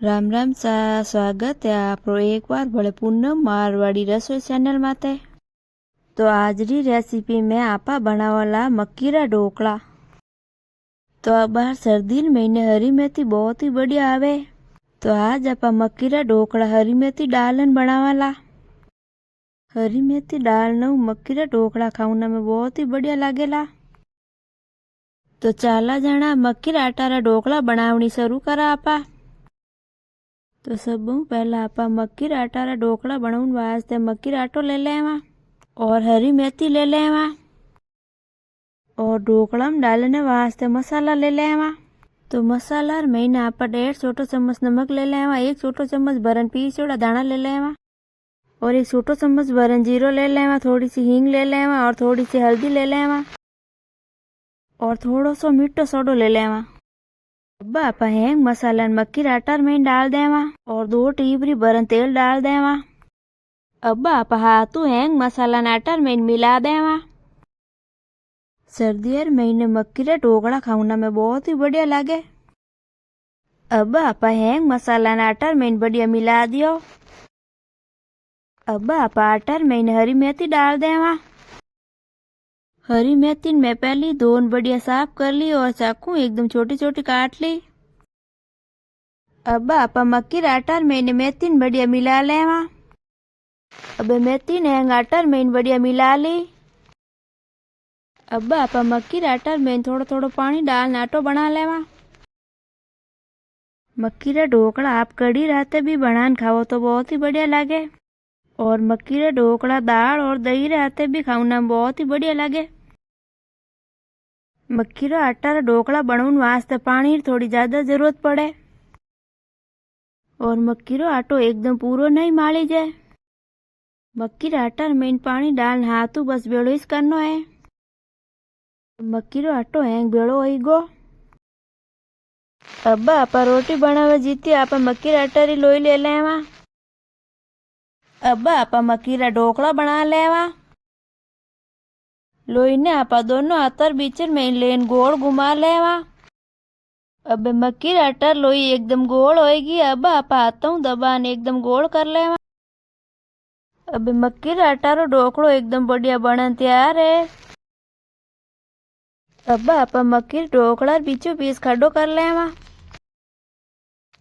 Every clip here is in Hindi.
राम राम सा स्वागत है आपरो एक बार भले पूनम मारवाड़ी रसोई चैनल माते। तो आज री रेसिपी में आपा बनावाला मक्कीरा ढोकला। तो अब बाहर सर्दी महीने हरी मेथी बहुत ही बढ़िया आवे। तो आज आपा मक्कीरा ढोकला हरी मेथी डालन बनावाला। हरी मेथी डाल मक्कीरा ढोकला खाना में बहुत ही बढ़िया लागेला। तो चाला जाना मक्कीरा आटारा ढोकला बनावनी शुरू करा आपा। तो सब पहला आपा मक्कीरा आटारा ढोकला बनाने वास्ते मक्कीरा आटो ले लेवा और हरी मेथी ले लेवा और ढोकला में डालने वास्ते मसाला ले लेवा। तो मसाला महीने आपा 1.5 छोटो चम्मच नमक ले लेवा, 1 छोटो चम्मच भरन पीसोड़ा दाना ले लेवा और 1 छोटो चम्मच भरन जीरो ले लेवा, थोड़ी सी हींग ले लेवा और थोड़ी सी हल्दी ले लेवा और थोड़ो सो मीठो सोडो ले लेवा। अब आपा हैंग मसाला मक्कीरा आटार में डाल देवा और 2 टीबरी भरन तेल डाल देवा। अब आपा हाथू हैंग मसाला आटार में मिला देवा। सर्दियर महीने मक्कीरा ढोकला खाना में बहुत ही बढ़िया लागे। अब आपा हैंग मसाला आटार में बढ़िया मिला दियो। अब आपा आटार में हरी मेथी डाल देवा। हरी मेथी में पहली धोन बढ़िया साफ कर ली और चाकू एकदम छोटी छोटी काट ली। अब आपा मक्कीरा आटार में मेथी बढ़िया मिला लेवा। अब मेथी ने आटार में बढ़िया मिला ली। अब आपा मक्कीरा आटार में थोड़ा थोड़ा पानी डाल आटो बना लेवा। मक्कीरा ढोकला आप कड़ी रहते भी बनान खाओ तो बहुत ही बढ़िया लागे और मक्कीरा ढोकला दाल और दही रहते भी खाना बहुत ही बढ़िया लागे। मक्कीरा आटारा ढोकला बनाने वास्ते पानी थोड़ी ज्यादा जरूरत पड़े और मक्कीरो आटो एकदम पूरो नहीं माली जाए। मक्कीरा आटार में पानी डाल हाथू बस बेड़ो इस करनो है। मक्कीरो आटो हैंग बेड़ो होई गो। अब आपा रोटी बनावे जीती आपा मक्कीरा आटारी लोई ले लेवा। अब आपा मक्कीरा ढोकला बना लेवा। लोई ने आपा दोनों हाथर बीच में लेन गोल घुमा लेवा। अब मक्कीरा आटार लोई एकदम गोल होएगी। अब आपा हाथों दबान एकदम गोल कर लेवा। अब मक्कीरा आटारो ढोकलो एकदम बढ़िया बनन तैयार है। अब आपा मक्कीर ढोकला बीचों बीच खड़ो कर लेवा।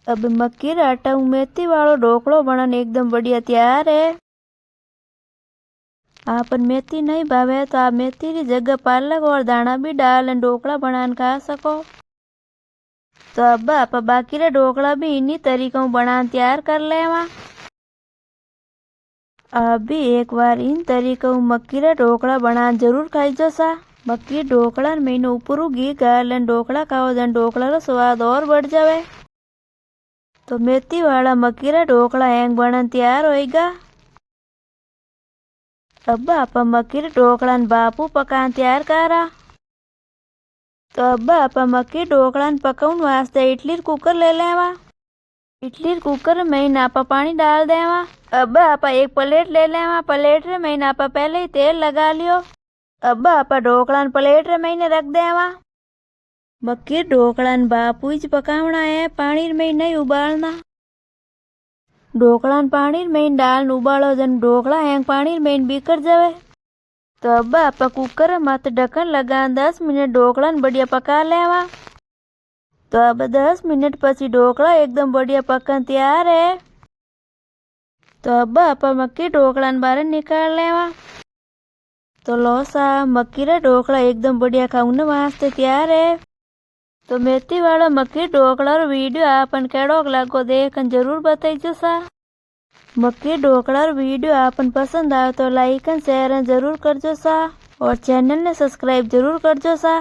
अब मक्कीरा आटा मेथी वालो ढोकलो बनन एकदम बढ़िया तैयार है। आपन मेथी नहीं भावे तो आप मेथी की जगह पालक और दाना भी डाल ढोकला बनान खा सको। तो अब आप बाकी रे ढोकला भी इन्हीं तरीकों बना तैयार कर लेवा। आप भी एक बार इन तरीकों मक्कीरा ढोकला बना जरूर खाइजो सा। मक्की ढोकला में ऊपर घी गाल ढोकला खाओ जन ढोकला रो स्वाद और बढ़ जावे। तो मेथी वाला मक्कीरा ढोकला हैंग बनन तैयार होएगा। अब आप मक्कीरा ढोकला बापू पकान तैयार करा। तो अब आप मक्की ढोकला पकाउन वास्ते इडली कुकर ले लेवा। इडली कुकर में नापा पानी डाल देवा। अब आप एक प्लेट ले लेवा। प्लेट में नापा पहले ही तेल लगा लियो। अब आप ढोकला प्लेट में रख देवा। मक्की ढोकला बापू ही पकावना है, पानी में नहीं उबालना। ढोकला पानी में डाल उबालो जन ढोकला हैंग पानी में बिखर जावे। तो अब आप कुकर मत ढक्कन लगा 10 मिनट ढोकला बढ़िया पका लेवा। तो अब 10 मिनट पछी ढोकला एकदम बढ़िया पकन तैयार है। तो अब आप मक्की ढोकला बाहर निकाल लेवा। तो लो सा मक्कीरा ढोकला एकदम बढ़िया खाने वास्ते तैयार है। तो मेथी वाला मक्की ढोकला वीडियो आपन केड़ो लागो देखन जरूर बताइजो सा। मक्की ढोकला वीडियो आपन पसंद आए तो लाइक एंड शेयर जरूर करजो सा और चैनल ने सब्सक्राइब जरूर करजो सा।